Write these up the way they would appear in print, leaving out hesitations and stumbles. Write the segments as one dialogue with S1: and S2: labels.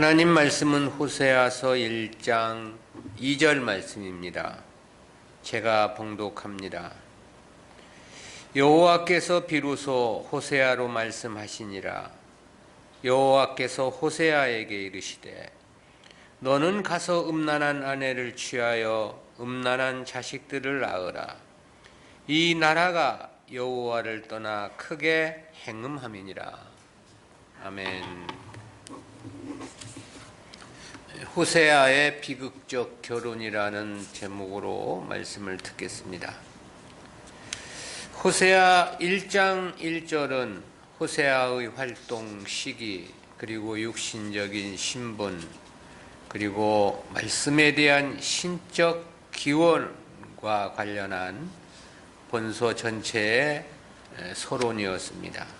S1: 하나님 말씀은 호세아서 1장 2절 말씀입니다. 제가 봉독합니다. 여호와께서 비로소 호세아로 말씀하시니라. 여호와께서 호세아에게 이르시되 너는 가서 음란한 아내를 취하여 음란한 자식들을 낳으라. 이 나라가 여호와를 떠나 크게 행음함이니라. 아멘. 호세아의 비극적 결혼이라는 제목으로 말씀을 듣겠습니다. 호세아 1장 1절은 호세아의 활동 시기, 그리고 육신적인 신분, 그리고 말씀에 대한 신적 기원과 관련한 본서 전체의 서론이었습니다.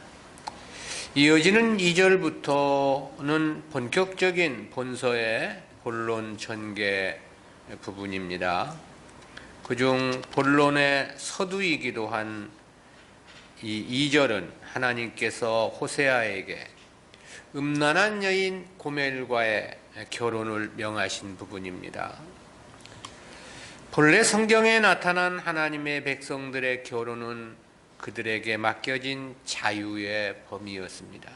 S1: 이어지는 2절부터는 본격적인 본서의 본론 전개 부분입니다. 그중 본론의 서두이기도 한 이 2절은 하나님께서 호세아에게 음란한 여인 고멜과의 결혼을 명하신 부분입니다. 본래 성경에 나타난 하나님의 백성들의 결혼은 그들에게 맡겨진 자유의 범위였습니다.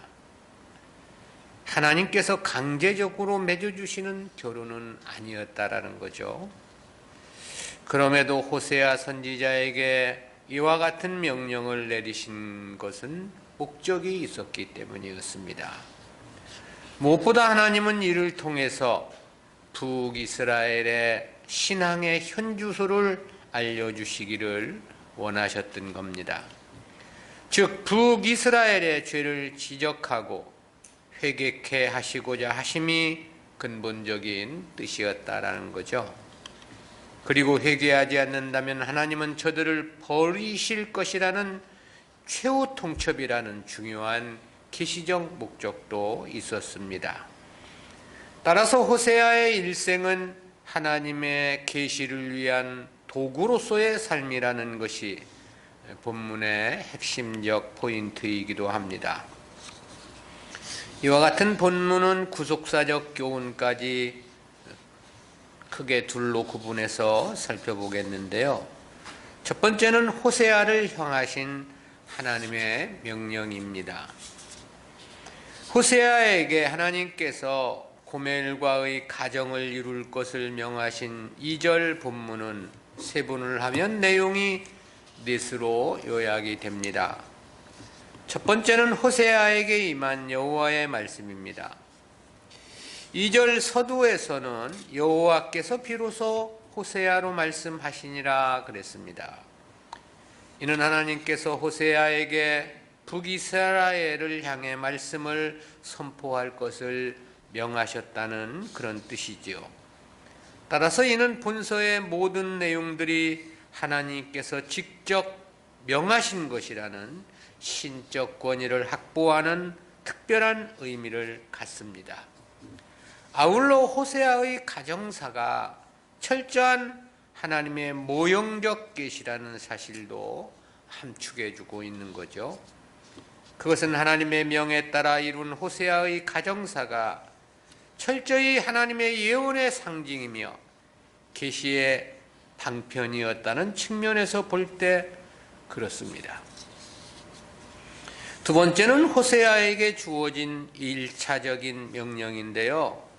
S1: 하나님께서 강제적으로 맺어주시는 결혼은 아니었다라는 거죠. 그럼에도 호세아 선지자에게 이와 같은 명령을 내리신 것은 목적이 있었기 때문이었습니다. 무엇보다 하나님은 이를 통해서 북이스라엘의 신앙의 현주소를 알려주시기를 원하셨던 겁니다. 즉 북이스라엘의 죄를 지적하고 회개케 하시고자 하심이 근본적인 뜻이었다라는 거죠. 그리고 회개하지 않는다면 하나님은 저들을 버리실 것이라는 최후 통첩이라는 중요한 계시적 목적도 있었습니다. 따라서 호세아의 일생은 하나님의 계시를 위한 도구로서의 삶이라는 것이 본문의 핵심적 포인트이기도 합니다. 이와 같은 본문은 구속사적 교훈까지 크게 둘로 구분해서 살펴보겠는데요. 첫 번째는 호세아를 향하신 하나님의 명령입니다. 호세아에게 하나님께서 고멜과의 가정을 이룰 것을 명하신 2절 본문은 세분을 하면 내용이 넷으로 요약이 됩니다. 첫 번째는 호세아에게 임한 여호와의 말씀입니다. 2절 서두에서는 여호와께서 비로소 호세아로 말씀하시니라 그랬습니다. 이는 하나님께서 호세아에게 북이스라엘을 향해 말씀을 선포할 것을 명하셨다는 그런 뜻이지요. 따라서 이는 본서의 모든 내용들이 하나님께서 직접 명하신 것이라는 신적 권위를 확보하는 특별한 의미를 갖습니다. 아울러 호세아의 가정사가 철저한 하나님의 모형적 계시라는 사실도 함축해주고 있는 거죠. 그것은 하나님의 명에 따라 이룬 호세아의 가정사가 철저히 하나님의 예언의 상징이며 계시의 방편이었다는 측면에서 볼 때 그렇습니다. 두 번째는 호세아에게 주어진 1차적인 명령인데요.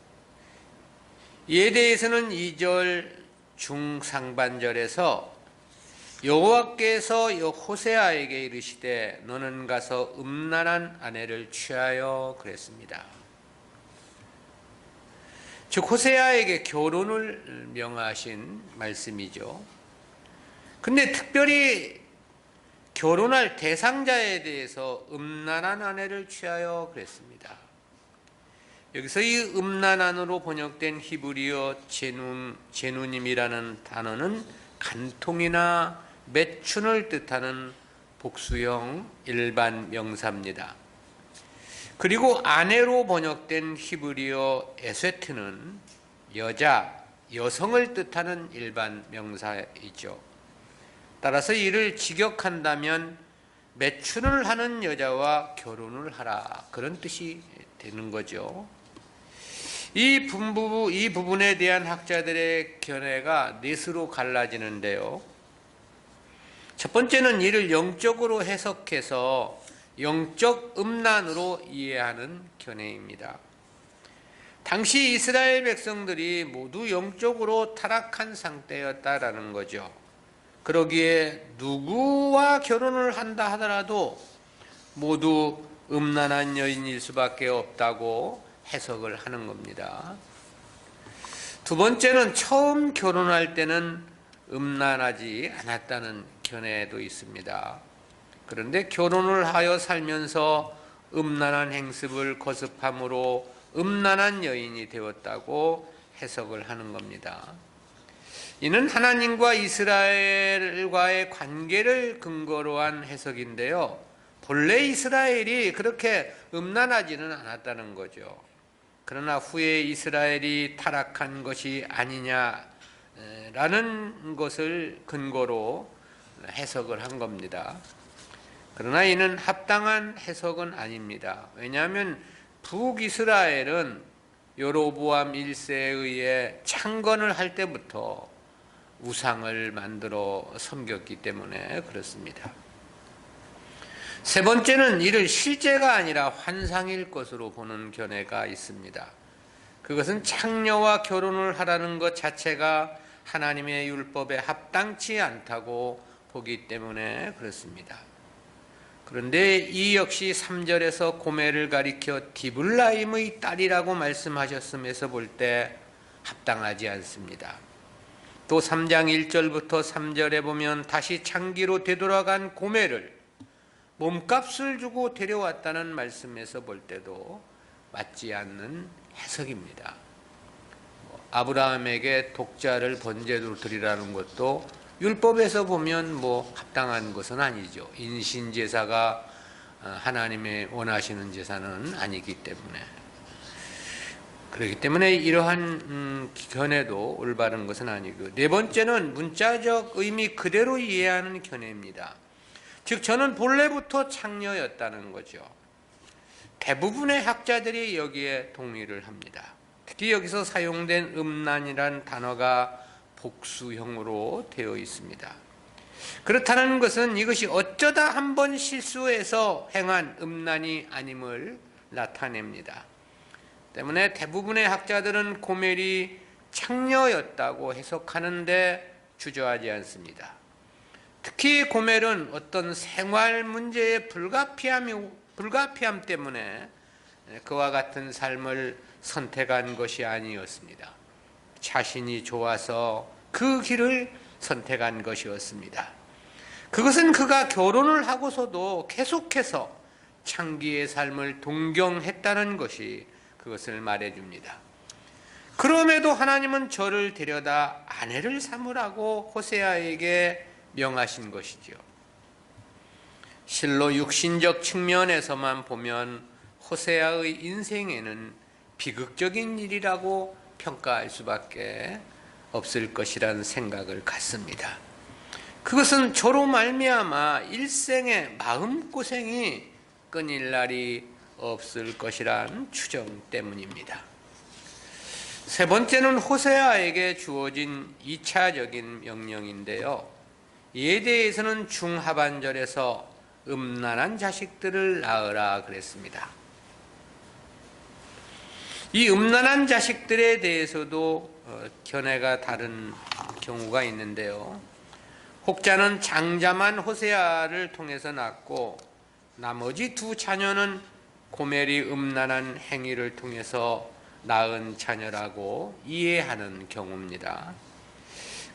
S1: 이에 대해서는 2절 중상반절에서 여호와께서 호세아에게 이르시되 너는 가서 음란한 아내를 취하여 그랬습니다. 즉 호세아에게 결혼을 명하신 말씀이죠. 근데 특별히 결혼할 대상자에 대해서 음란한 아내를 취하여 그랬습니다. 여기서 이 음란한으로 번역된 히브리어 제누님이라는 단어는 간통이나 매춘을 뜻하는 복수형 일반 명사입니다. 그리고 아내로 번역된 히브리어 에세트는 여성을 뜻하는 일반 명사이죠. 따라서 이를 직역한다면 매춘을 하는 여자와 결혼을 하라, 그런 뜻이 되는 거죠. 이 부분에 대한 학자들의 견해가 넷으로 갈라지는데요. 첫 번째는 이를 영적으로 해석해서 영적 음란으로 이해하는 견해입니다. 당시 이스라엘 백성들이 모두 영적으로 타락한 상태였다라는 거죠. 그러기에 누구와 결혼을 한다 하더라도 모두 음란한 여인일 수밖에 없다고 해석을 하는 겁니다. 두 번째는 처음 결혼할 때는 음란하지 않았다는 견해도 있습니다. 그런데 결혼을 하여 살면서 음란한 행습을 거듭함으로 음란한 여인이 되었다고 해석을 하는 겁니다. 이는 하나님과 이스라엘과의 관계를 근거로 한 해석인데요. 본래 이스라엘이 그렇게 음란하지는 않았다는 거죠. 그러나 후에 이스라엘이 타락한 것이 아니냐라는 것을 근거로 해석을 한 겁니다. 그러나 이는 합당한 해석은 아닙니다. 왜냐하면 북이스라엘은 여로보암 1세에 의해 창건을 할 때부터 우상을 만들어 섬겼기 때문에 그렇습니다. 세 번째는 이를 실제가 아니라 환상일 것으로 보는 견해가 있습니다. 그것은 창녀와 결혼을 하라는 것 자체가 하나님의 율법에 합당치 않다고 보기 때문에 그렇습니다. 그런데 이 역시 3절에서 고멜을 가리켜 디블라임의 딸이라고 말씀하셨음에서 볼 때 합당하지 않습니다. 또 3장 1절부터 3절에 보면 다시 창기로 되돌아간 고멜을 몸값을 주고 데려왔다는 말씀에서 볼 때도 맞지 않는 해석입니다. 아브라함에게 독자를 번제로 드리라는 것도 율법에서 보면 합당한 것은 아니죠. 인신제사가 하나님의 원하시는 제사는 아니기 때문에. 그렇기 때문에 이러한 견해도 올바른 것은 아니고, 네 번째는 문자적 의미 그대로 이해하는 견해입니다. 즉 저는 본래부터 창녀였다는 거죠. 대부분의 학자들이 여기에 동의를 합니다. 특히 여기서 사용된 음란이란 단어가 복수형으로 되어 있습니다. 그렇다는 것은 이것이 어쩌다 한번 실수해서 행한 음란이 아님을 나타냅니다. 때문에 대부분의 학자들은 고멜이 창녀였다고 해석하는데 주저하지 않습니다. 특히 고멜은 어떤 생활 문제의 불가피함 때문에 그와 같은 삶을 선택한 것이 아니었습니다. 자신이 좋아서 그 길을 선택한 것이었습니다. 그것은 그가 결혼을 하고서도 계속해서 창기의 삶을 동경했다는 것이 그것을 말해줍니다. 그럼에도 하나님은 저를 데려다 아내를 삼으라고 호세아에게 명하신 것이죠. 실로 육신적 측면에서만 보면 호세아의 인생에는 비극적인 일이라고 평가할 수밖에 없을 것이라는 생각을 갖습니다. 그것은 저로 말미암아 일생의 마음고생이 끊일 날이 없을 것이란 추정 때문입니다. 세 번째는 호세아에게 주어진 2차적인 명령인데요. 이에 대해서는 중하반절에서 음란한 자식들을 낳으라 그랬습니다. 이 음란한 자식들에 대해서도 견해가 다른 경우가 있는데요. 혹자는 장자만 호세아를 통해서 낳고 나머지 두 자녀는 고멜이 음란한 행위를 통해서 낳은 자녀라고 이해하는 경우입니다.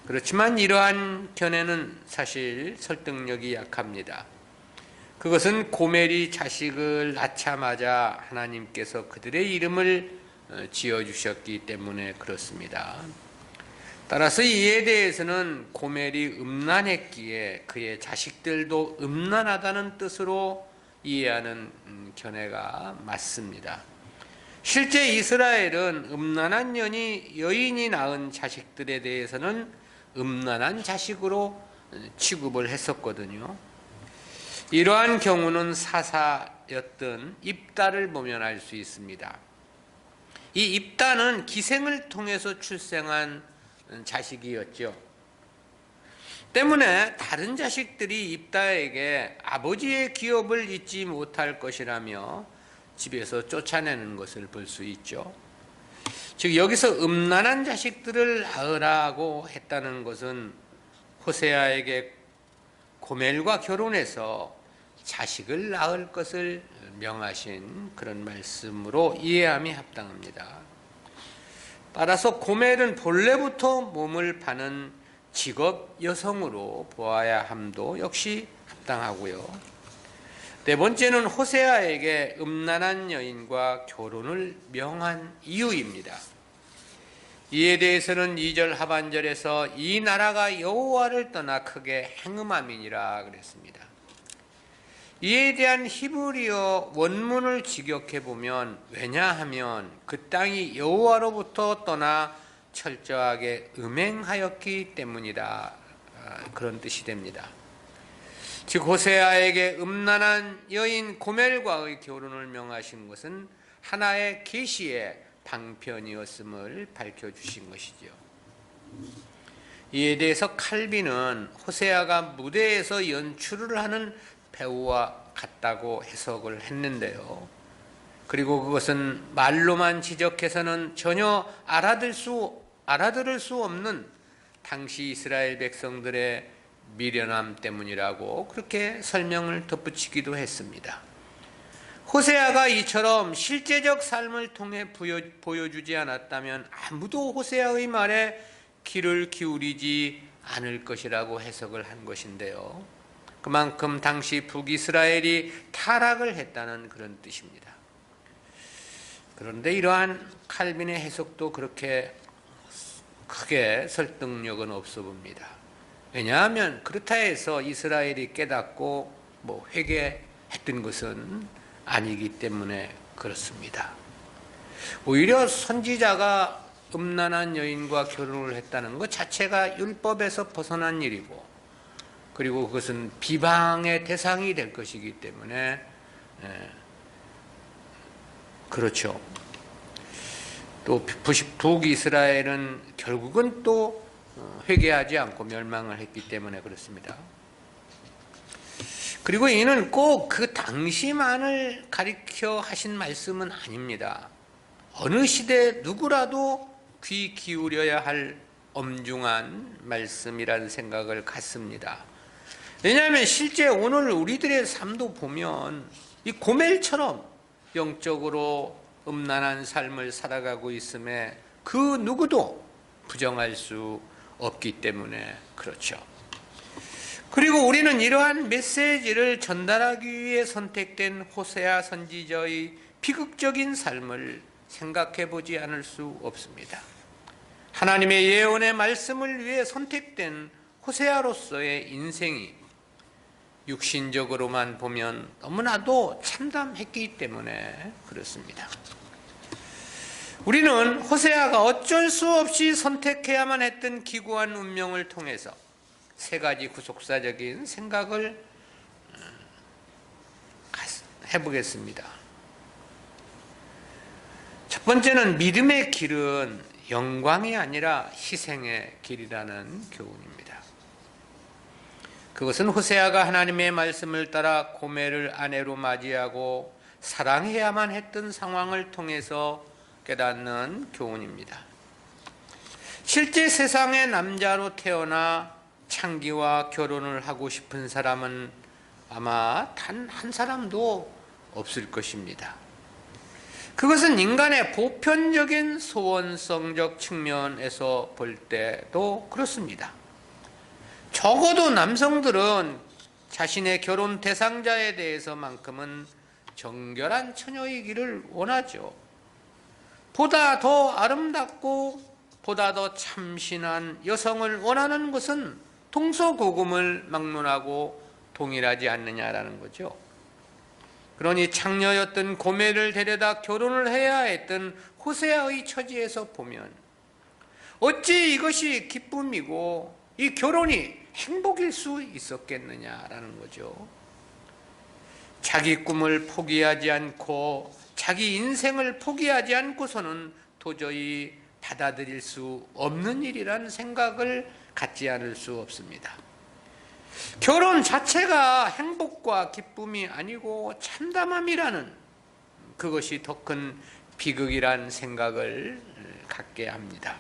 S1: 그렇지만 이러한 견해는 사실 설득력이 약합니다. 그것은 고멜이 자식을 낳자마자 하나님께서 그들의 이름을 지어주셨기 때문에 그렇습니다. 따라서 이에 대해서는 고멜이 음란했기에 그의 자식들도 음란하다는 뜻으로 이해하는 견해가 맞습니다. 실제 이스라엘은 음란한 여인이 낳은 자식들에 대해서는 음란한 자식으로 취급을 했었거든요. 이러한 경우는 사사였던 입다를 보면 알 수 있습니다. 이 입다는 기생을 통해서 출생한 자식이었죠. 때문에 다른 자식들이 입다에게 아버지의 기업을 잊지 못할 것이라며 집에서 쫓아내는 것을 볼 수 있죠. 즉 여기서 음란한 자식들을 낳으라고 했다는 것은 호세아에게 고멜과 결혼해서 자식을 낳을 것을 명하신 그런 말씀으로 이해함이 합당합니다. 따라서 고멜은 본래부터 몸을 파는 직업 여성으로 보아야 함도 역시 합당하고요. 네 번째는 호세아에게 음란한 여인과 결혼을 명한 이유입니다. 이에 대해서는 2절 하반절에서 이 나라가 여호와를 떠나 크게 행음함이니라 그랬습니다. 이에 대한 히브리어 원문을 직역해 보면 왜냐하면 그 땅이 여호와로부터 떠나 철저하게 음행하였기 때문이다, 그런 뜻이 됩니다. 즉 호세아에게 음란한 여인 고멜과의 결혼을 명하신 것은 하나의 계시의 방편이었음을 밝혀주신 것이죠. 이에 대해서 칼빈은 호세아가 무대에서 연출을 하는 배우와 같다고 해석을 했는데요. 그리고 그것은 말로만 지적해서는 전혀 알아들을 수 없는 당시 이스라엘 백성들의 미련함 때문이라고 그렇게 설명을 덧붙이기도 했습니다. 호세아가 이처럼 실제적 삶을 통해 보여주지 않았다면 아무도 호세아의 말에 귀를 기울이지 않을 것이라고 해석을 한 것인데요. 그만큼 당시 북이스라엘이 타락을 했다는 그런 뜻입니다. 그런데 이러한 칼빈의 해석도 그렇게 크게 설득력은 없어 봅니다. 왜냐하면 그렇다 해서 이스라엘이 깨닫고 회개했던 것은 아니기 때문에 그렇습니다. 오히려 선지자가 음란한 여인과 결혼을 했다는 것 자체가 율법에서 벗어난 일이고, 그리고 그것은 비방의 대상이 될 것이기 때문에 그렇죠. 또 북이스라엘은 결국은 또 회개하지 않고 멸망을 했기 때문에 그렇습니다. 그리고 이는 꼭 그 당시만을 가리켜 하신 말씀은 아닙니다. 어느 시대 누구라도 귀 기울여야 할 엄중한 말씀이라는 생각을 갖습니다. 왜냐하면 실제 오늘 우리들의 삶도 보면 이 고멜처럼 영적으로 음란한 삶을 살아가고 있음에 그 누구도 부정할 수 없기 때문에 그렇죠. 그리고 우리는 이러한 메시지를 전달하기 위해 선택된 호세아 선지자의 비극적인 삶을 생각해 보지 않을 수 없습니다. 하나님의 예언의 말씀을 위해 선택된 호세아로서의 인생이 육신적으로만 보면 너무나도 참담했기 때문에 그렇습니다. 우리는 호세아가 어쩔 수 없이 선택해야만 했던 기구한 운명을 통해서 세 가지 구속사적인 생각을 해보겠습니다. 첫 번째는 믿음의 길은 영광이 아니라 희생의 길이라는 교훈입니다. 그것은 호세아가 하나님의 말씀을 따라 고멜을 아내로 맞이하고 사랑해야만 했던 상황을 통해서 깨닫는 교훈입니다. 실제 세상의 남자로 태어나 창기와 결혼을 하고 싶은 사람은 아마 단 한 사람도 없을 것입니다. 그것은 인간의 보편적인 소원성적 측면에서 볼 때도 그렇습니다. 적어도 남성들은 자신의 결혼 대상자에 대해서만큼은 정결한 처녀이기를 원하죠. 보다 더 아름답고 보다 더 참신한 여성을 원하는 것은 동서고금을 막론하고 동일하지 않느냐라는 거죠. 그러니 창녀였던 고멜을 데려다 결혼을 해야 했던 호세아의 처지에서 보면 어찌 이것이 기쁨이고 이 결혼이 행복일 수 있었겠느냐라는 거죠. 자기 꿈을 포기하지 않고 자기 인생을 포기하지 않고서는 도저히 받아들일 수 없는 일이라는 생각을 갖지 않을 수 없습니다. 결혼 자체가 행복과 기쁨이 아니고 참담함이라는, 그것이 더 큰 비극이란 생각을 갖게 합니다.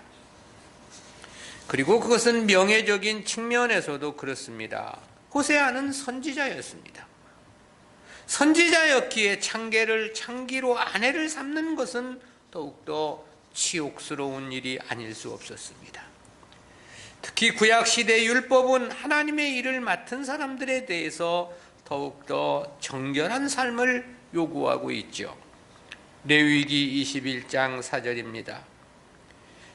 S1: 그리고 그것은 명예적인 측면에서도 그렇습니다. 호세아는 선지자였습니다. 선지자였기에 창기로 아내를 삼는 것은 더욱더 치욕스러운 일이 아닐 수 없었습니다. 특히 구약시대 율법은 하나님의 일을 맡은 사람들에 대해서 더욱더 정결한 삶을 요구하고 있죠. 레위기 21장 4절입니다.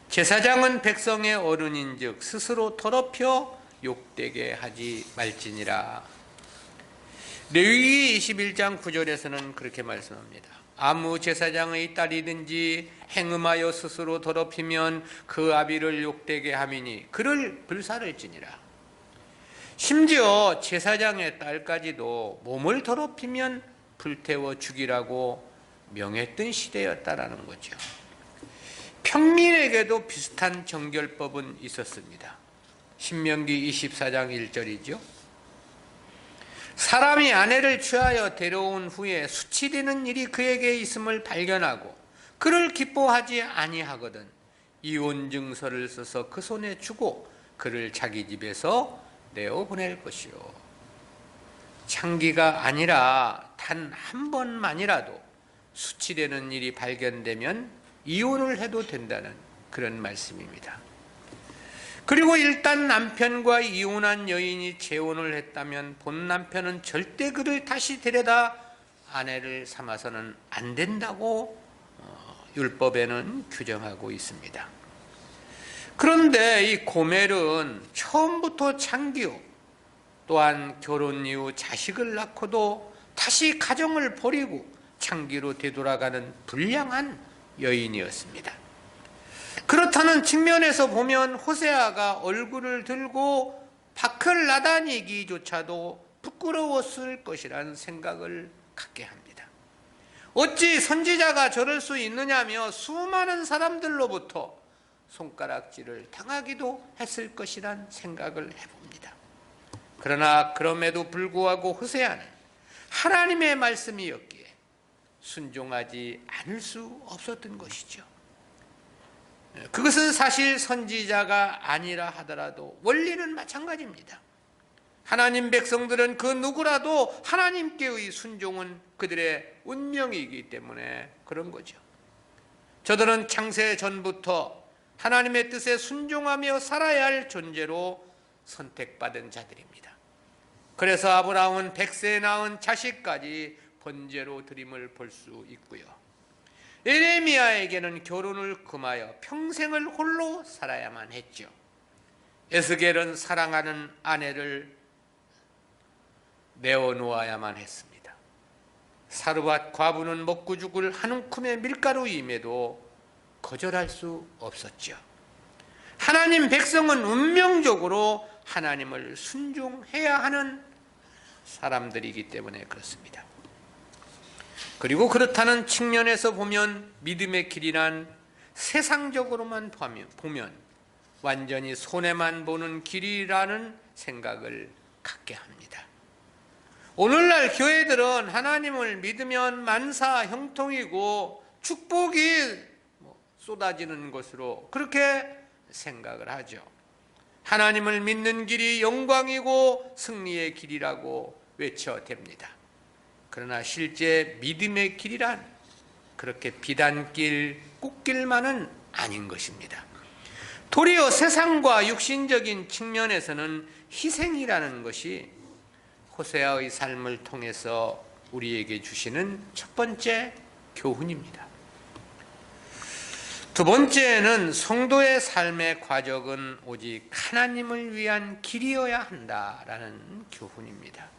S1: 제사장은 백성의 어른인즉 스스로 더럽혀 욕되게 하지 말지니라. 레위기 21장 9절에서는 그렇게 말씀합니다. 아무 제사장의 딸이든지 행음하여 스스로 더럽히면 그 아비를 욕되게 함이니 그를 불살을지니라. 심지어 제사장의 딸까지도 몸을 더럽히면 불태워 죽이라고 명했던 시대였다라는 거죠. 평민에게도 비슷한 정결법은 있었습니다. 신명기 24장 1절이죠. 사람이 아내를 취하여 데려온 후에 수치되는 일이 그에게 있음을 발견하고 그를 기뻐하지 아니하거든 이혼 증서를 써서 그 손에 주고 그를 자기 집에서 내어 보낼 것이요. 창기가 아니라 단 한 번만이라도 수치되는 일이 발견되면 이혼을 해도 된다는 그런 말씀입니다. 그리고 일단 남편과 이혼한 여인이 재혼을 했다면 본 남편은 절대 그를 다시 데려다 아내를 삼아서는 안 된다고 율법에는 규정하고 있습니다. 그런데 이 고멜은 처음부터 창기요, 또한 결혼 이후 자식을 낳고도 다시 가정을 버리고 창기로 되돌아가는 불량한 여인이었습니다. 그렇다는 측면에서 보면 호세아가 얼굴을 들고 밖을 나다니기조차도 부끄러웠을 것이라는 생각을 갖게 합니다. 어찌 선지자가 저럴 수 있느냐며 수많은 사람들로부터 손가락질을 당하기도 했을 것이란 생각을 해봅니다. 그러나 그럼에도 불구하고 호세아는 하나님의 말씀이었기에 순종하지 않을 수 없었던 것이죠. 그것은 사실 선지자가 아니라 하더라도 원리는 마찬가지입니다. 하나님 백성들은 그 누구라도 하나님께의 순종은 그들의 운명이기 때문에 그런 거죠. 저들은 창세 전부터 하나님의 뜻에 순종하며 살아야 할 존재로 선택받은 자들입니다. 그래서 아브라함은 100세에 낳은 자식까지 번제로 드림을 볼 수 있고요. 에레미야에게는 결혼을 금하여 평생을 홀로 살아야만 했죠. 에스겔은 사랑하는 아내를 내어놓아야만 했습니다. 사르밧 과부는 먹고 죽을 한 움큼의 밀가루임에도 거절할 수 없었죠. 하나님 백성은 운명적으로 하나님을 순종해야 하는 사람들이기 때문에 그렇습니다. 그리고 그렇다는 측면에서 보면 믿음의 길이란 세상적으로만 보면 완전히 손해만 보는 길이라는 생각을 갖게 합니다. 오늘날 교회들은 하나님을 믿으면 만사 형통이고 축복이 쏟아지는 것으로 그렇게 생각을 하죠. 하나님을 믿는 길이 영광이고 승리의 길이라고 외쳐댑니다. 그러나 실제 믿음의 길이란 그렇게 비단길, 꽃길만은 아닌 것입니다. 도리어 세상과 육신적인 측면에서는 희생이라는 것이 호세아의 삶을 통해서 우리에게 주시는 첫 번째 교훈입니다. 두 번째는 성도의 삶의 과정은 오직 하나님을 위한 길이어야 한다라는 교훈입니다.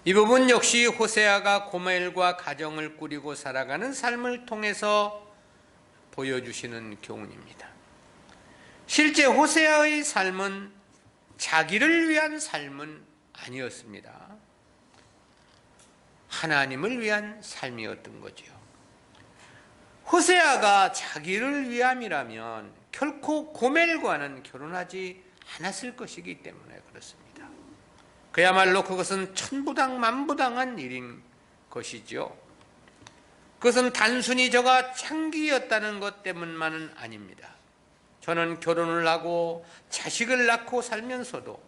S1: 이 부분 역시 호세아가 고멜과 가정을 꾸리고 살아가는 삶을 통해서 보여주시는 교훈입니다. 실제 호세아의 삶은 자기를 위한 삶은 아니었습니다. 하나님을 위한 삶이었던 거지요. 호세아가 자기를 위함이라면 결코 고멜과는 결혼하지 않았을 것이기 때문에 그렇습니다. 그야말로 그것은 천부당 만부당한 일인 것이죠. 그것은 단순히 저가 창기였다는 것 때문만은 아닙니다. 저는 결혼을 하고 자식을 낳고 살면서도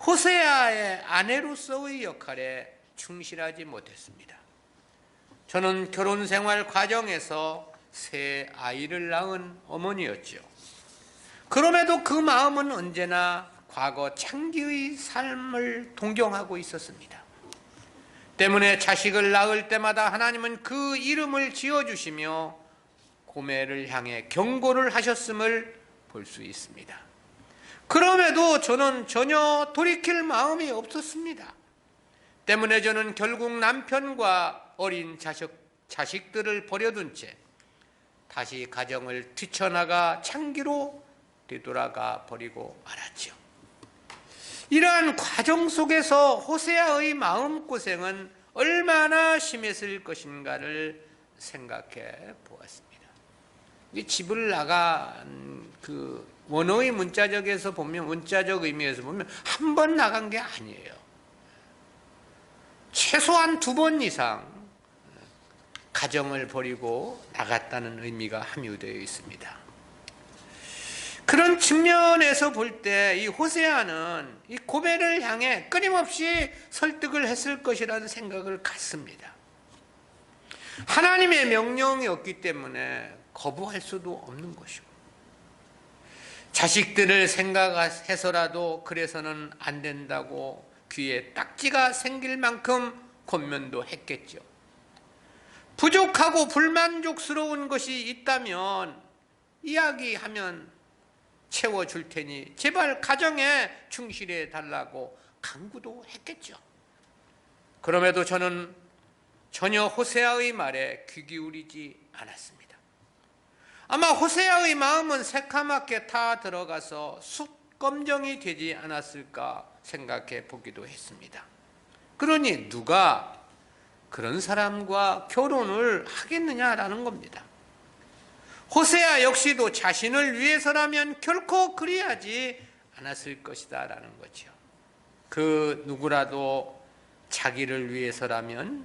S1: 호세아의 아내로서의 역할에 충실하지 못했습니다. 저는 결혼 생활 과정에서 새 아이를 낳은 어머니였죠. 그럼에도 그 마음은 언제나 과거 창기의 삶을 동경하고 있었습니다. 때문에 자식을 낳을 때마다 하나님은 그 이름을 지어주시며 고멜을 향해 경고를 하셨음을 볼 수 있습니다. 그럼에도 저는 전혀 돌이킬 마음이 없었습니다. 때문에 저는 결국 남편과 어린 자식들을 버려둔 채 다시 가정을 뛰쳐나가 창기로 되돌아가 버리고 말았죠. 이러한 과정 속에서 호세아의 마음고생은 얼마나 심했을 것인가를 생각해 보았습니다. 집을 나간 그 원어의 문자적에서 보면, 문자적 의미에서 보면 한 번 나간 게 아니에요. 최소한 2번 이상 가정을 버리고 나갔다는 의미가 함유되어 있습니다. 그런 측면에서 볼 때 이 호세아는 이 고멜을 향해 끊임없이 설득을 했을 것이라는 생각을 갖습니다. 하나님의 명령이었기 때문에 거부할 수도 없는 것이고, 자식들을 생각해서라도 그래서는 안 된다고 귀에 딱지가 생길 만큼 권면도 했겠죠. 부족하고 불만족스러운 것이 있다면 이야기하면 채워줄 테니 제발 가정에 충실해 달라고 강구도 했겠죠. 그럼에도 저는 전혀 호세아의 말에 귀 기울이지 않았습니다. 아마 호세아의 마음은 새카맣게 타 들어가서 숯검정이 되지 않았을까 생각해 보기도 했습니다. 그러니 누가 그런 사람과 결혼을 하겠느냐라는 겁니다. 호세아 역시도 자신을 위해서라면 결코 그리하지 않았을 것이다 라는 거죠. 그 누구라도 자기를 위해서라면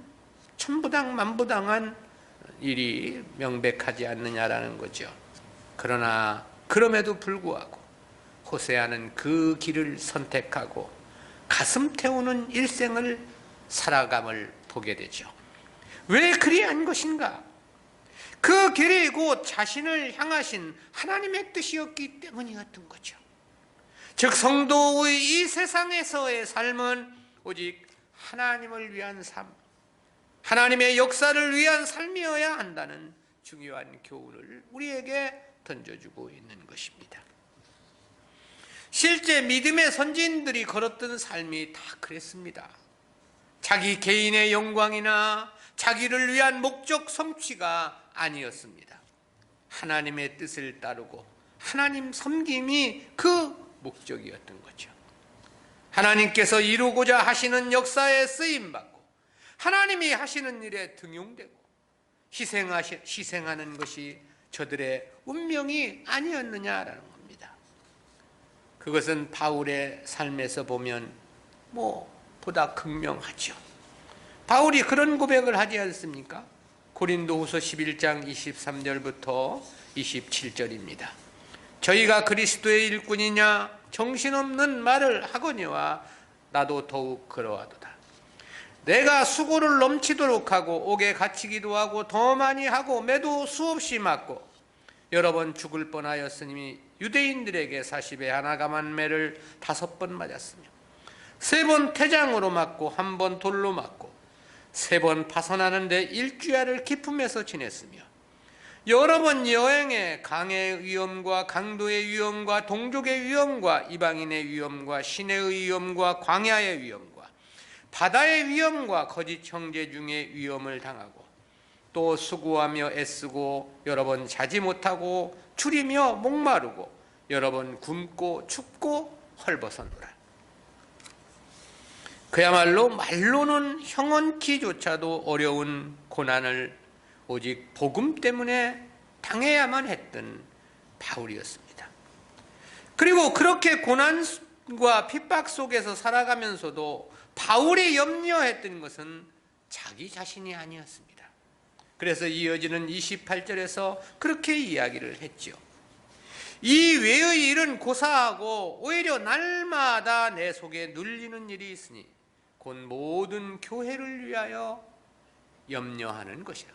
S1: 천부당 만부당한 일이 명백하지 않느냐라는 거죠. 그러나 그럼에도 불구하고 호세아는 그 길을 선택하고 가슴 태우는 일생을 살아감을 보게 되죠. 왜 그리한 것인가? 그 길이 곧 자신을 향하신 하나님의 뜻이었기 때문이었던 거죠. 즉 성도의 이 세상에서의 삶은 오직 하나님을 위한 삶, 하나님의 역사를 위한 삶이어야 한다는 중요한 교훈을 우리에게 던져주고 있는 것입니다. 실제 믿음의 선진들이 걸었던 삶이 다 그랬습니다. 자기 개인의 영광이나 자기를 위한 목적 성취가 아니었습니다. 하나님의 뜻을 따르고 하나님 섬김이 그 목적이었던 거죠. 하나님께서 이루고자 하시는 역사에 쓰임받고 하나님이 하시는 일에 등용되고 희생하는 것이 저들의 운명이 아니었느냐라는 겁니다. 그것은 바울의 삶에서 보면 보다 극명하죠. 바울이 그런 고백을 하지 않습니까? 고린도후서 11장 23절부터 27절입니다. 저희가 그리스도의 일꾼이냐 정신없는 말을 하거니와 나도 더욱 그러하도다. 내가 수고를 넘치도록 하고 옥에 갇히기도 하고 더 많이 하고 매도 수없이 맞고 여러 번 죽을 뻔하였으니 유대인들에게 40에 하나 감한 매를 5번 맞았으며 3번 태장으로 맞고 1번 돌로 맞고 3번 파선하는데 일주야를 기품에서 지냈으며 여러 번 여행에 강의 위험과 강도의 위험과 동족의 위험과 이방인의 위험과 시내의 위험과 광야의 위험과 바다의 위험과 거짓 형제 중에 위험을 당하고 또 수고하며 애쓰고 여러 번 자지 못하고 줄이며 목마르고 여러 번 굶고 춥고 헐벗었노라. 그야말로 말로는 형언키조차도 어려운 고난을 오직 복음 때문에 당해야만 했던 바울이었습니다. 그리고 그렇게 고난과 핍박 속에서 살아가면서도 바울이 염려했던 것은 자기 자신이 아니었습니다. 그래서 이어지는 28절에서 그렇게 이야기를 했죠. 이 외의 일은 고사하고 오히려 날마다 내 속에 눌리는 일이 있으니 곧 모든 교회를 위하여 염려하는 것이라.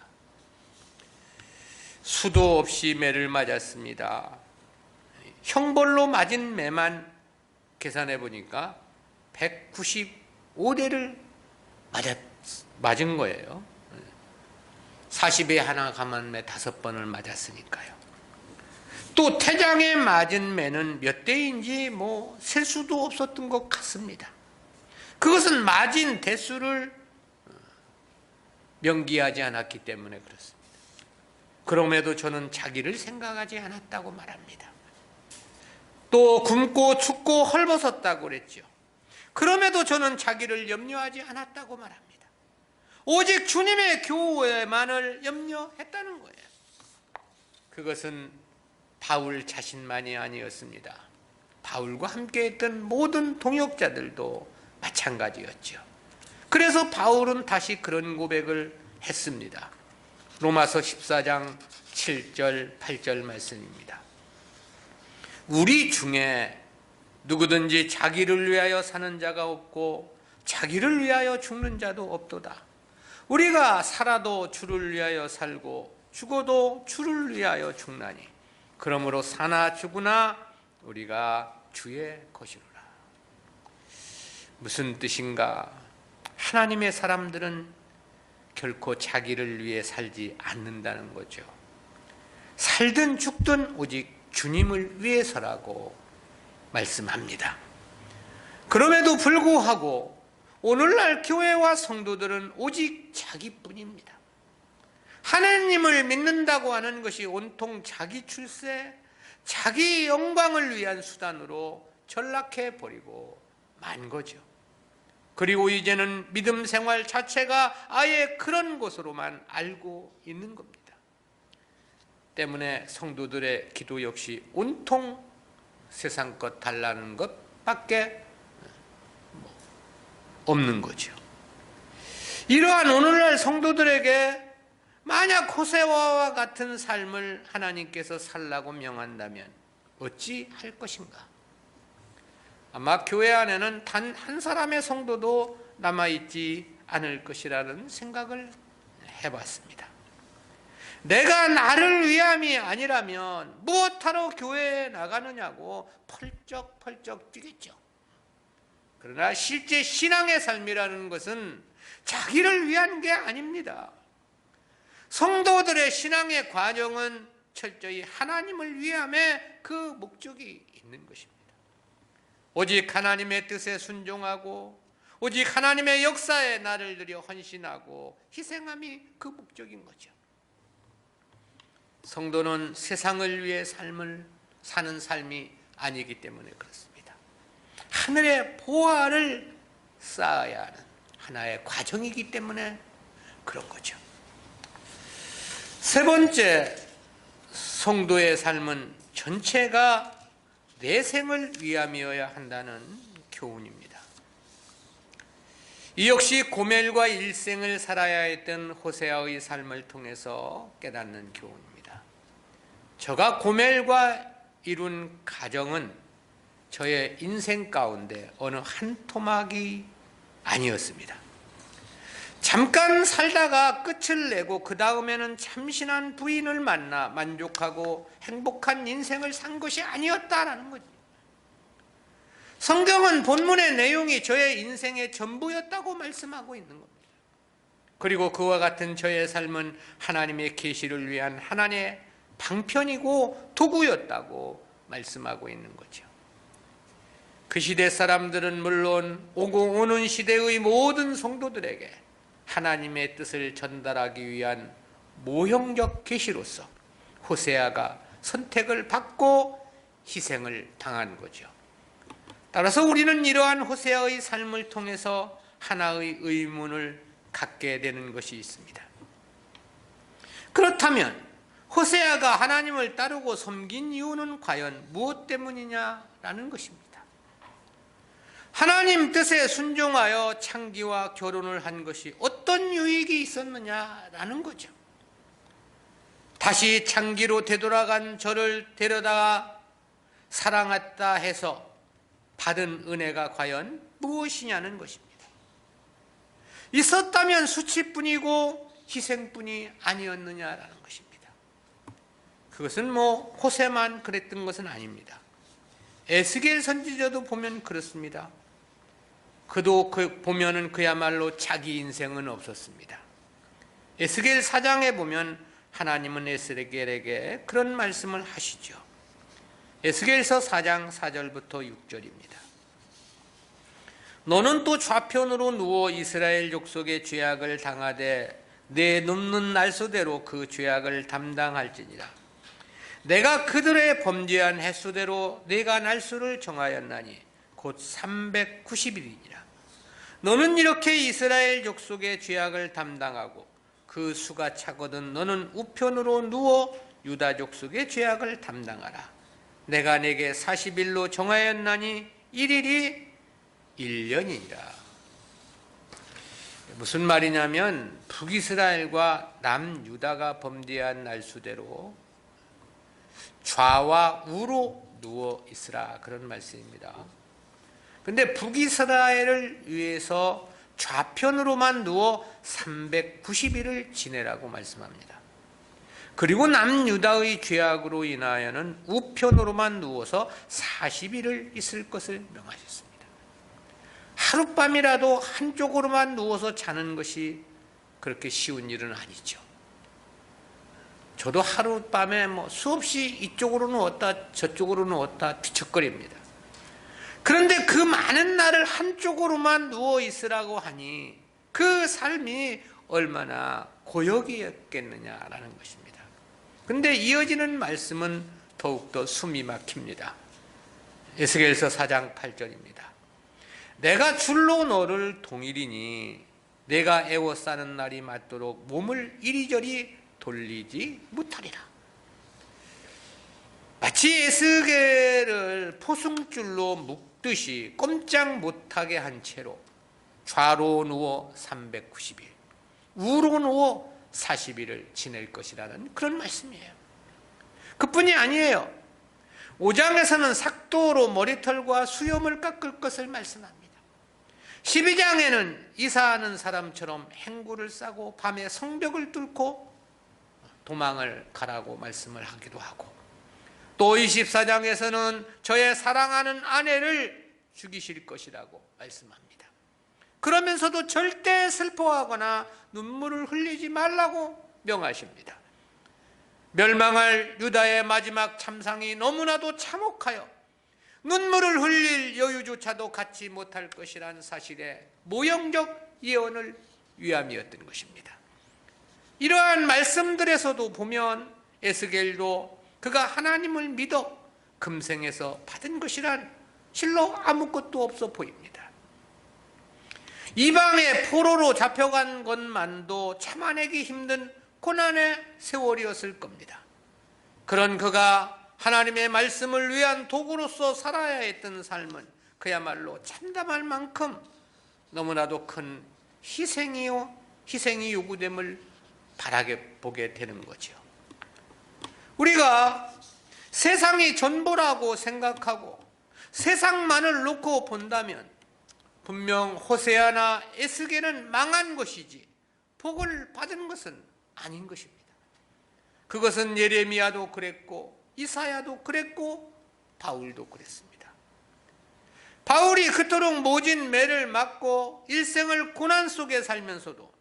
S1: 수도 없이 매를 맞았습니다. 형벌로 맞은 매만 계산해 보니까 195대를 맞은 거예요. 40에 하나 감한 매 5번을 맞았으니까요. 또 태장에 맞은 매는 몇 대인지 셀 수도 없었던 것 같습니다. 그것은 맞은 대수를 명기하지 않았기 때문에 그렇습니다. 그럼에도 저는 자기를 생각하지 않았다고 말합니다. 또 굶고 춥고 헐벗었다고 그랬죠. 그럼에도 저는 자기를 염려하지 않았다고 말합니다. 오직 주님의 교회만을 염려했다는 거예요. 그것은 바울 자신만이 아니었습니다. 바울과 함께했던 모든 동역자들도 마찬가지였죠. 그래서 바울은 다시 그런 고백을 했습니다. 로마서 14장 7절 8절 말씀입니다. 우리 중에 누구든지 자기를 위하여 사는 자가 없고 자기를 위하여 죽는 자도 없도다. 우리가 살아도 주를 위하여 살고 죽어도 주를 위하여 죽나니 그러므로 사나 죽으나 우리가 주의 것이로라. 무슨 뜻인가? 하나님의 사람들은 결코 자기를 위해 살지 않는다는 거죠. 살든 죽든 오직 주님을 위해서라고 말씀합니다. 그럼에도 불구하고 오늘날 교회와 성도들은 오직 자기뿐입니다. 하나님을 믿는다고 하는 것이 온통 자기 출세, 자기 영광을 위한 수단으로 전락해버리고 만 거죠. 그리고 이제는 믿음 생활 자체가 아예 그런 것으로만 알고 있는 겁니다. 때문에 성도들의 기도 역시 온통 세상 것 달라는 것밖에 없는 거죠. 이러한 오늘날 성도들에게 만약 호세아와 같은 삶을 하나님께서 살라고 명한다면 어찌 할 것인가? 아마 교회 안에는 단 한 사람의 성도도 남아있지 않을 것이라는 생각을 해봤습니다. 내가 나를 위함이 아니라면 무엇하러 교회에 나가느냐고 펄쩍펄쩍 뛰겠죠. 그러나 실제 신앙의 삶이라는 것은 자기를 위한 게 아닙니다. 성도들의 신앙의 과정은 철저히 하나님을 위함에 그 목적이 있는 것입니다. 오직 하나님의 뜻에 순종하고 오직 하나님의 역사에 나를 들여 헌신하고 희생함이 그 목적인 거죠. 성도는 세상을 위해 삶을 사는 삶이 아니기 때문에 그렇습니다. 하늘의 보화를 쌓아야 하는 하나의 과정이기 때문에 그런 거죠. 세 번째, 성도의 삶은 전체가 내생을 위함이어야 한다는 교훈입니다. 이 역시 고멜과 일생을 살아야 했던 호세아의 삶을 통해서 깨닫는 교훈입니다. 저가 고멜과 이룬 가정은 저의 인생 가운데 어느 한 토막이 아니었습니다. 잠깐 살다가 끝을 내고 그 다음에는 참신한 부인을 만나 만족하고 행복한 인생을 산 것이 아니었다라는 거죠. 성경은 본문의 내용이 저의 인생의 전부였다고 말씀하고 있는 겁니다. 그리고 그와 같은 저의 삶은 하나님의 계시를 위한 하나님의 방편이고 도구였다고 말씀하고 있는 거죠. 그 시대 사람들은 물론 오고 오는 시대의 모든 성도들에게 하나님의 뜻을 전달하기 위한 모형적 계시로서 호세아가 선택을 받고 희생을 당한 거죠. 따라서 우리는 이러한 호세아의 삶을 통해서 하나의 의문을 갖게 되는 것이 있습니다. 그렇다면 호세아가 하나님을 따르고 섬긴 이유는 과연 무엇 때문이냐라는 것입니다. 하나님 뜻에 순종하여 창기와 결혼을 한 것이 어떤 유익이 있었느냐라는 거죠. 다시 창기로 되돌아간 저를 데려다가 사랑했다 해서 받은 은혜가 과연 무엇이냐는 것입니다. 있었다면 수치뿐이고 희생뿐이 아니었느냐라는 것입니다. 그것은 호세만 그랬던 것은 아닙니다. 에스겔 선지자도 보면 그렇습니다. 그도 보면은 그야말로 자기 인생은 없었습니다. 에스겔 4장에 보면 하나님은 에스겔에게 그런 말씀을 하시죠. 에스겔서 4장 4절부터 6절입니다. 너는 또 좌편으로 누워 이스라엘 족속의 죄악을 당하되 내 눕는 날수대로 그 죄악을 담당할지니라. 내가 그들의 범죄한 횟수대로 내가 날수를 정하였나니 곧 390일이니라. 너는 이렇게 이스라엘 족속의 죄악을 담당하고 그 수가 차거든 너는 우편으로 누워 유다 족속의 죄악을 담당하라. 내가 내게 40일로 정하였나니 1일이 1년이니라. 무슨 말이냐면 북이스라엘과 남유다가 범죄한 날수대로 좌와 우로 누워 있으라, 그런 말씀입니다. 근데 북이스라엘을 위해서 좌편으로만 누워 390일을 지내라고 말씀합니다. 그리고 남유다의 죄악으로 인하여는 우편으로만 누워서 40일을 있을 것을 명하셨습니다. 하룻밤이라도 한쪽으로만 누워서 자는 것이 그렇게 쉬운 일은 아니죠. 저도 하룻밤에 수없이 이쪽으로 누웠다 저쪽으로 누웠다 뒤척거립니다. 그런데 그 많은 날을 한쪽으로만 누워 있으라고 하니 그 삶이 얼마나 고역이었겠느냐라는 것입니다. 그런데 이어지는 말씀은 더욱더 숨이 막힙니다. 에스겔서 4장 8절입니다. 내가 줄로 너를 동일이니 내가 애워싸는 날이 맞도록 몸을 이리저리 돌리지 못하리라. 마치 에스겔을 포승줄로 묶듯이 꼼짝 못하게 한 채로 좌로 누워 390일, 우로 누워 40일을 지낼 것이라는 그런 말씀이에요. 그뿐이 아니에요. 5장에서는 삭도로 머리털과 수염을 깎을 것을 말씀합니다. 12장에는 이사하는 사람처럼 행구를 싸고 밤에 성벽을 뚫고 도망을 가라고 말씀을 하기도 하고, 또 24장에서는 저의 사랑하는 아내를 죽이실 것이라고 말씀합니다. 그러면서도 절대 슬퍼하거나 눈물을 흘리지 말라고 명하십니다. 멸망할 유다의 마지막 참상이 너무나도 참혹하여 눈물을 흘릴 여유조차도 갖지 못할 것이라는 사실의 모형적 예언을 위함이었던 것입니다. 이러한 말씀들에서도 보면 에스겔도 그가 하나님을 믿어 금생에서 받은 것이란 실로 아무것도 없어 보입니다. 이방의 포로로 잡혀간 것만도 참아내기 힘든 고난의 세월이었을 겁니다. 그런 그가 하나님의 말씀을 위한 도구로서 살아야 했던 삶은 그야말로 참담할 만큼 너무나도 큰 희생이 요구됨을 바라보게 되는 거죠. 우리가 세상이 전부라고 생각하고 세상만을 놓고 본다면 분명 호세아나 에스겔은 망한 것이지 복을 받은 것은 아닌 것입니다. 그것은 예레미야도 그랬고 이사야도 그랬고 바울도 그랬습니다. 바울이 그토록 모진 매를 맞고 일생을 고난 속에 살면서도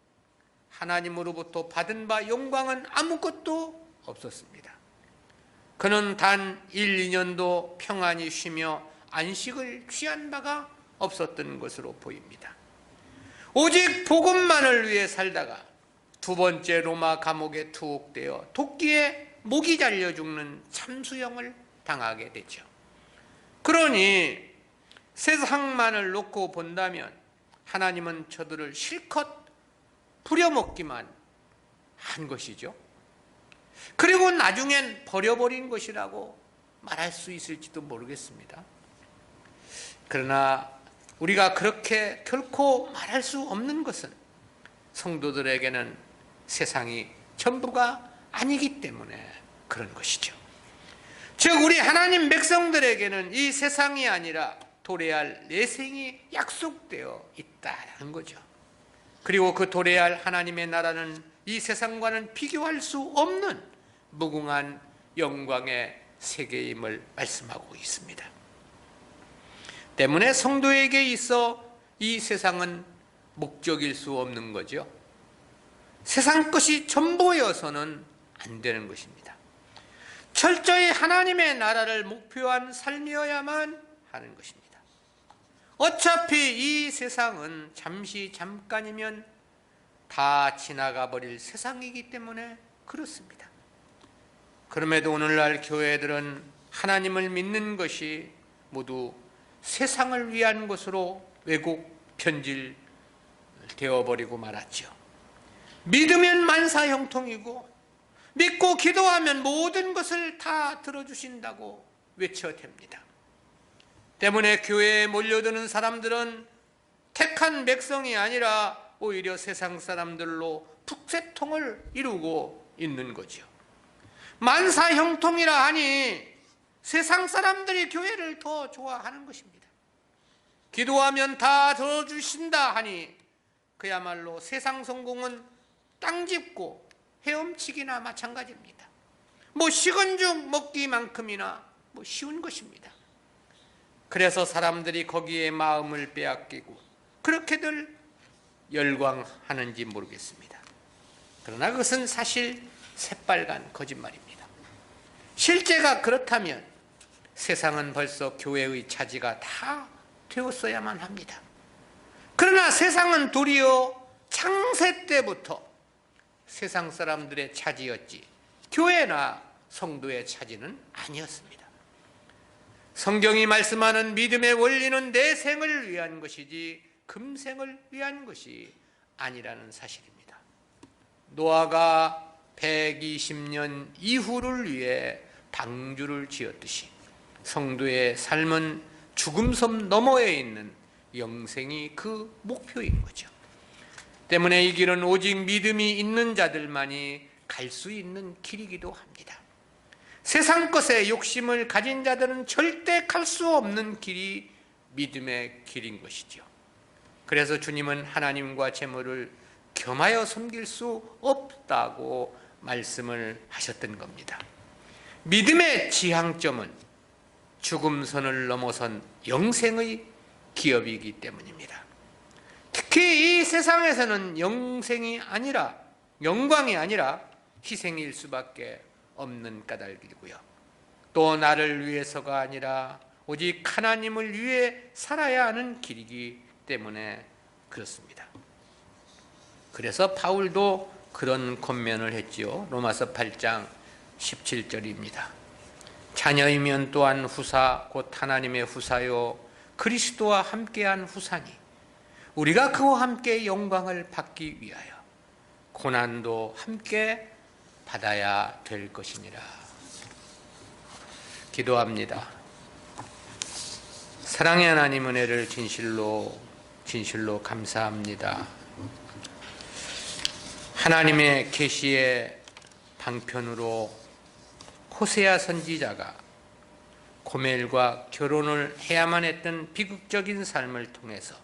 S1: 하나님으로부터 받은 바 영광은 아무것도 없었습니다. 그는 단 1, 2년도 평안히 쉬며 안식을 취한 바가 없었던 것으로 보입니다. 오직 복음만을 위해 살다가 두 번째 로마 감옥에 투옥되어 도끼에 목이 잘려 죽는 참수형을 당하게 되죠. 그러니 세상만을 놓고 본다면 하나님은 저들을 실컷 부려먹기만 한 것이죠. 그리고 나중엔 버려버린 것이라고 말할 수 있을지도 모르겠습니다. 그러나 우리가 그렇게 결코 말할 수 없는 것은 성도들에게는 세상이 전부가 아니기 때문에 그런 것이죠. 즉 우리 하나님 백성들에게는 이 세상이 아니라 도래할 내생이 약속되어 있다는 거죠. 그리고 그 도래할 하나님의 나라는 이 세상과는 비교할 수 없는 무궁한 영광의 세계임을 말씀하고 있습니다. 때문에 성도에게 있어 이 세상은 목적일 수 없는 거죠. 세상 것이 전부여서는 안 되는 것입니다. 철저히 하나님의 나라를 목표한 삶이어야만 하는 것입니다. 어차피 이 세상은 잠깐이면 다 지나가 버릴 세상이기 때문에 그렇습니다. 그럼에도 오늘날 교회들은 하나님을 믿는 것이 모두 세상을 위한 것으로 왜곡 변질되어 버리고 말았죠. 믿으면 만사형통이고 믿고 기도하면 모든 것을 다 들어주신다고 외쳐댑니다. 때문에 교회에 몰려드는 사람들은 택한 백성이 아니라 오히려 세상 사람들로 북새통을 이루고 있는 거죠. 만사형통이라 하니 세상 사람들이 교회를 더 좋아하는 것입니다. 기도하면 다 들어주신다 하니 그야말로 세상 성공은 땅 짚고 헤엄치기나 마찬가지입니다. 식은 죽 먹기만큼이나 쉬운 것입니다. 그래서 사람들이 거기에 마음을 빼앗기고 그렇게들 열광하는지 모르겠습니다. 그러나 그것은 사실 새빨간 거짓말입니다. 실제가 그렇다면 세상은 벌써 교회의 차지가 다 되었어야만 합니다. 그러나 세상은 도리어 창세 때부터 세상 사람들의 차지였지 교회나 성도의 차지는 아니었습니다. 성경이 말씀하는 믿음의 원리는 내 생을 위한 것이지 금생을 위한 것이 아니라는 사실입니다. 노아가 120년 이후를 위해 방주를 지었듯이 성도의 삶은 죽음섬 너머에 있는 영생이 그 목표인 거죠. 때문에 이 길은 오직 믿음이 있는 자들만이 갈 수 있는 길이기도 합니다. 세상 것에 욕심을 가진 자들은 절대 갈 수 없는 길이 믿음의 길인 것이죠. 그래서 주님은 하나님과 재물을 겸하여 섬길 수 없다고 말씀을 하셨던 겁니다. 믿음의 지향점은 죽음선을 넘어선 영생의 기업이기 때문입니다. 특히 이 세상에서는 영생이 아니라 영광이 아니라 희생일 수밖에 없는 까닭이고요. 또 나를 위해서가 아니라 오직 하나님을 위해 살아야 하는 길이기 때문에 그렇습니다. 그래서 바울도 그런 권면을 했지요. 로마서 8장 17절입니다. 자녀이면 또한 후사 곧 하나님의 후사요 그리스도와 함께한 후사니 우리가 그와 함께 영광을 받기 위하여 고난도 함께 받아야 될 것이니라. 기도합니다. 사랑의 하나님 은혜를 진실로 감사합니다. 하나님의 계시의 방편으로 호세아 선지자가 고멜과 결혼을 해야만 했던 비극적인 삶을 통해서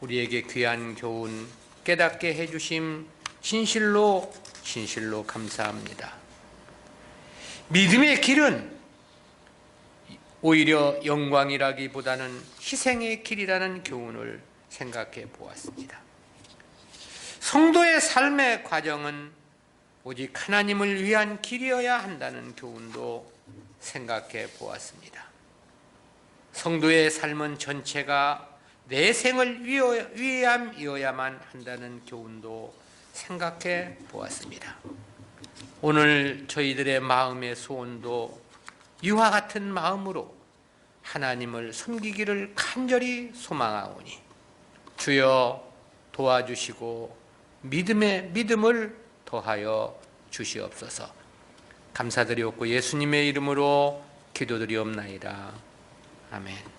S1: 우리에게 귀한 교훈 깨닫게 해주심 진실로 감사합니다. 믿음의 길은 오히려 영광이라기보다는 희생의 길이라는 교훈을 생각해 보았습니다. 성도의 삶의 과정은 오직 하나님을 위한 길이어야 한다는 교훈도 생각해 보았습니다. 성도의 삶은 전체가 내 생을 위함이어야만 한다는 교훈도 생각해 보았습니다. 오늘 저희들의 마음의 소원도 이와 같은 마음으로 하나님을 섬기기를 간절히 소망하오니 주여 도와주시고 믿음의 믿음을 더하여 주시옵소서. 감사드리옵고 예수님의 이름으로 기도드리옵나이다. 아멘.